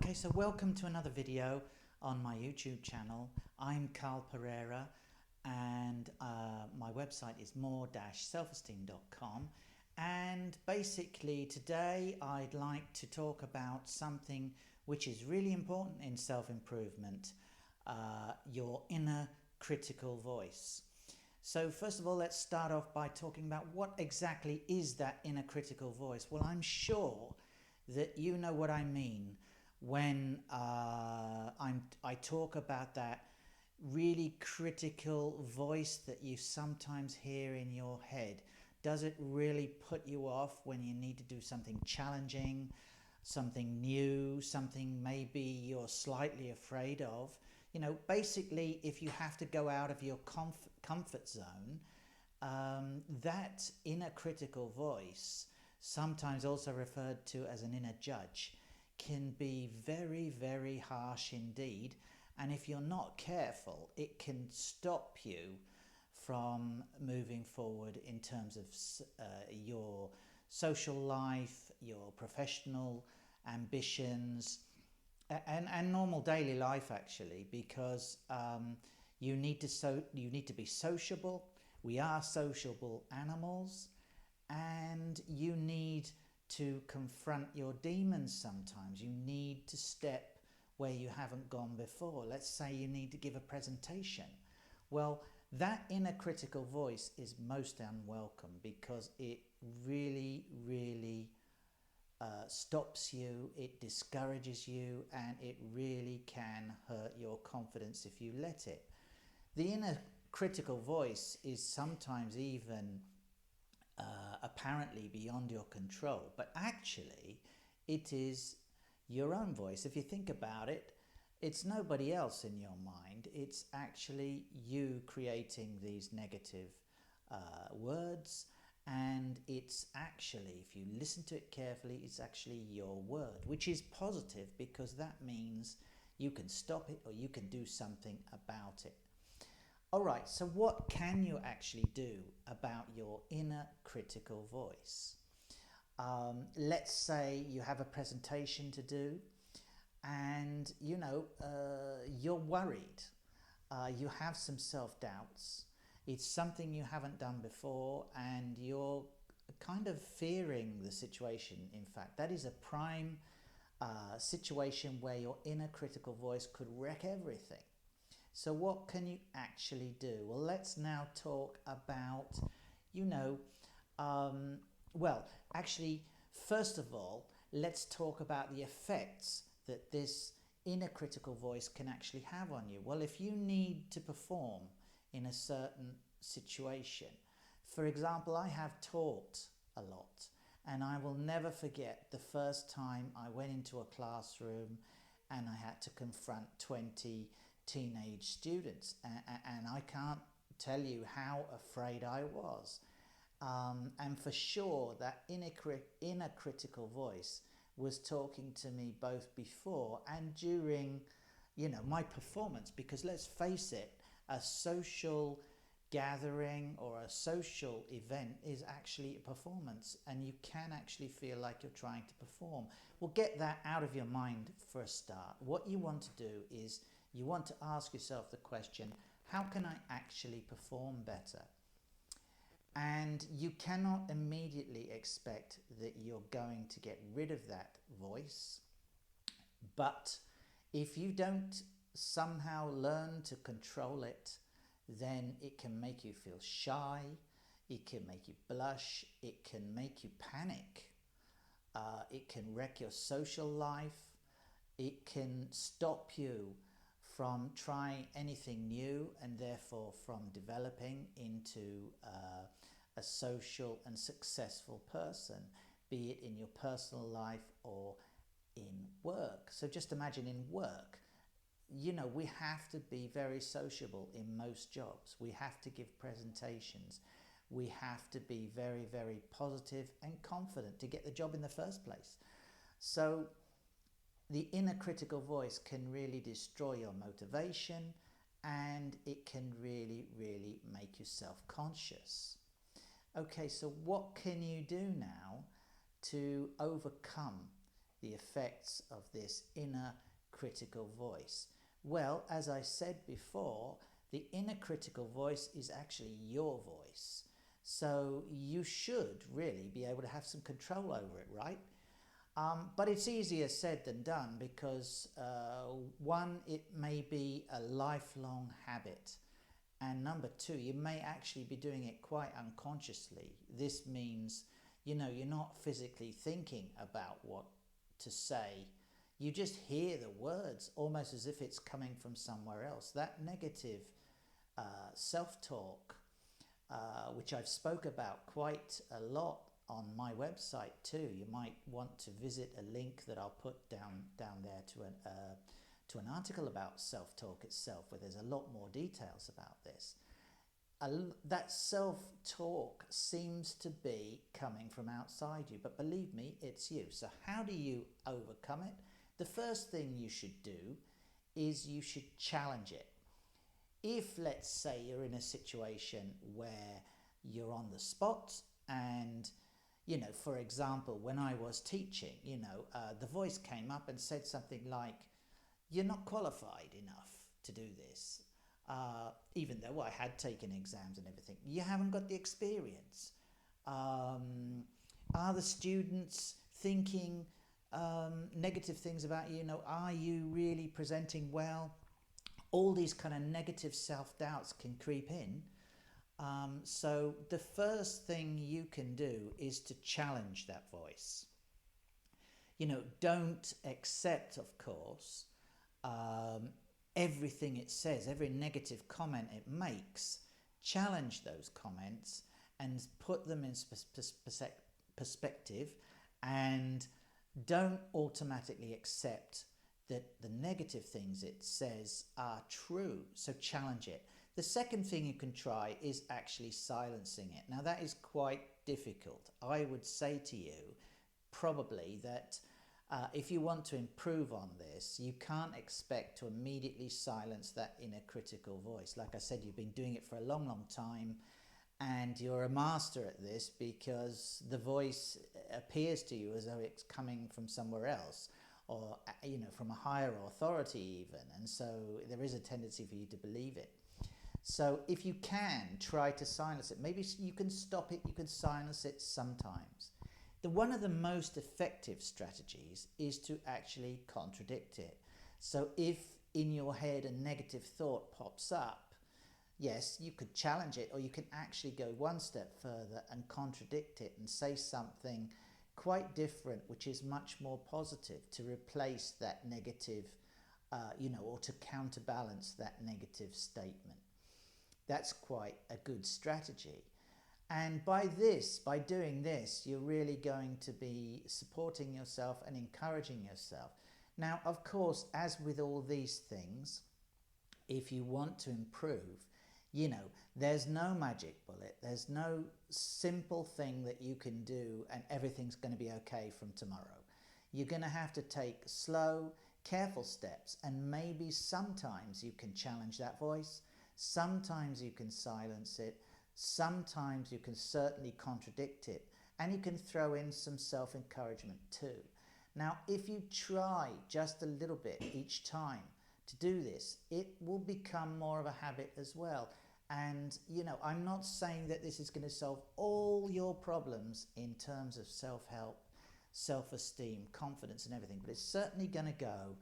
Okay, so welcome to another video on my YouTube channel. I'm Carl Pereira and my website is more-selfesteem.com, and basically today I'd like to talk about something which is really important in self-improvement, your inner critical voice. So first of all, let's start off by talking about what exactly is that inner critical voice. Well, I'm sure that you know what I mean when I talk about that really critical voice that you sometimes hear in your head. Does it really put you off when you need to do something challenging, something new, something maybe you're slightly afraid of? You know, basically, if you have to go out of your comfort zone, that inner critical voice, sometimes also referred to as an inner judge, can be very, very harsh indeed. And if you're not careful, it can stop you from moving forward in terms of your social life, your professional ambitions, and normal daily life, actually, because you need to be sociable. We are sociable animals, and you need to confront your demons sometimes. You need to step where you haven't gone before. Let's say you need to give a presentation. Well, that inner critical voice is most unwelcome because it really, really stops you, it discourages you, and it really can hurt your confidence if you let it. The inner critical voice is sometimes even apparently beyond your control, but actually it is your own voice. If you think about it, it's nobody else in your mind. It's actually you creating these negative words, and it's actually, if you listen to it carefully, it's actually your word, which is positive because that means you can stop it or you can do something about it. Alright, so what can you actually do about your inner critical voice? Let's say you have a presentation to do and you're worried, you have some self-doubts, it's something you haven't done before and you're kind of fearing the situation. In fact, that is a prime situation where your inner critical voice could wreck everything. So what can you actually do? Well, let's now talk about, actually, first of all, let's talk about the effects that this inner critical voice can actually have on you. Well, if you need to perform in a certain situation, for example, I have taught a lot, and I will never forget the first time I went into a classroom and I had to confront 20 teenage students, and I can't tell you how afraid I was. And for sure, that inner critical voice was talking to me both before and during, my performance. Because let's face it, a social gathering or a social event is actually a performance, and you can actually feel like you're trying to perform. Well, get that out of your mind for a start. What you want to do is you want to ask yourself the question, how can I actually perform better? And you cannot immediately expect that you're going to get rid of that voice. But if you don't somehow learn to control it, then it can make you feel shy, it can make you blush, it can make you panic, it can wreck your social life, it can stop you from trying anything new and therefore from developing into a social and successful person, be it in your personal life or in work. So just imagine in work, we have to be very sociable in most jobs. We have to give presentations. We have to be very, very positive and confident to get the job in the first place. So the inner critical voice can really destroy your motivation, and it can really, really make you self-conscious. Okay, so what can you do now to overcome the effects of this inner critical voice? Well, as I said before, the inner critical voice is actually your voice. So you should really be able to have some control over it, right? But it's easier said than done because one, it may be a lifelong habit. And number two, you may actually be doing it quite unconsciously. This means, you're not physically thinking about what to say. You just hear the words almost as if it's coming from somewhere else. That negative self-talk, which I've spoke about quite a lot on my website too. You might want to visit a link that I'll put down there to an article about self-talk itself, where there's a lot more details about this. That self-talk seems to be coming from outside you, but believe me, it's you. So how do you overcome it? The first thing you should do is you should challenge it. If, let's say, you're in a situation where you're on the spot and, for example, when I was teaching, the voice came up and said something like, "You're not qualified enough to do this." Even though I had taken exams and everything. You haven't got the experience. Are the students thinking negative things about you? Are you really presenting well? All these kind of negative self-doubts can creep in. So the first thing you can do is to challenge that voice. Don't accept, of course, everything it says, every negative comment it makes. Challenge those comments and put them in perspective, and don't automatically accept that the negative things it says are true. So challenge it. The second thing you can try is actually silencing it. Now that is quite difficult. I would say to you probably that if you want to improve on this, you can't expect to immediately silence that inner critical voice. Like I said, you've been doing it for a long, long time, and you're a master at this because the voice appears to you as though it's coming from somewhere else, or from a higher authority even, and so there is a tendency for you to believe it. So if you can, try to silence it. Maybe you can stop it, you can silence it sometimes. One of the most effective strategies is to actually contradict it. So if in your head a negative thought pops up, yes, you could challenge it, or you can actually go one step further and contradict it and say something quite different, which is much more positive, to replace that negative, or to counterbalance that negative statement. That's quite a good strategy. And by doing this, you're really going to be supporting yourself and encouraging yourself. Now, of course, as with all these things, if you want to improve, there's no magic bullet. There's no simple thing that you can do and everything's going to be okay from tomorrow. You're going to have to take slow, careful steps, and maybe sometimes you can challenge that voice. Sometimes you can silence it. Sometimes you can certainly contradict it, and you can throw in some self-encouragement too. Now, if you try just a little bit each time to do this, it will become more of a habit as well. And, I'm not saying that this is going to solve all your problems in terms of self-help, self-esteem, confidence and everything, but it's certainly going to go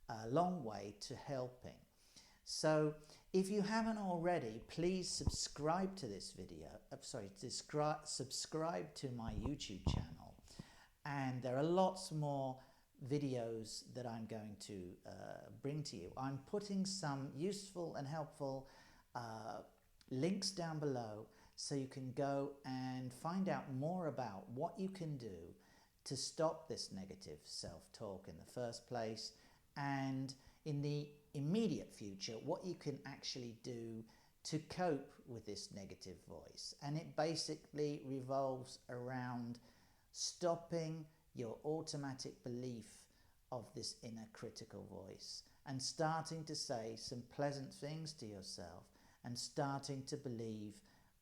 a long way to helping. So if you haven't already, please subscribe to this video. Subscribe to my YouTube channel. And there are lots more videos that I'm going to bring to you. I'm putting some useful and helpful links down below so you can go and find out more about what you can do to stop this negative self-talk in the first place, and in the immediate future, what you can actually do to cope with this negative voice. And it basically revolves around stopping your automatic belief of this inner critical voice and starting to say some pleasant things to yourself and starting to believe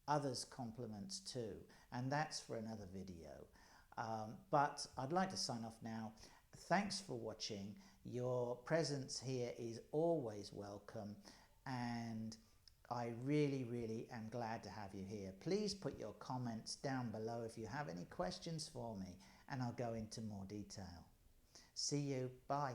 others' compliments too. And that's for another video. But I'd like to sign off now, Thanks for watching. Your presence here is always welcome, and I really am glad to have you here. Please put your comments down below if you have any questions for me, and I'll go into more detail. See you. Bye.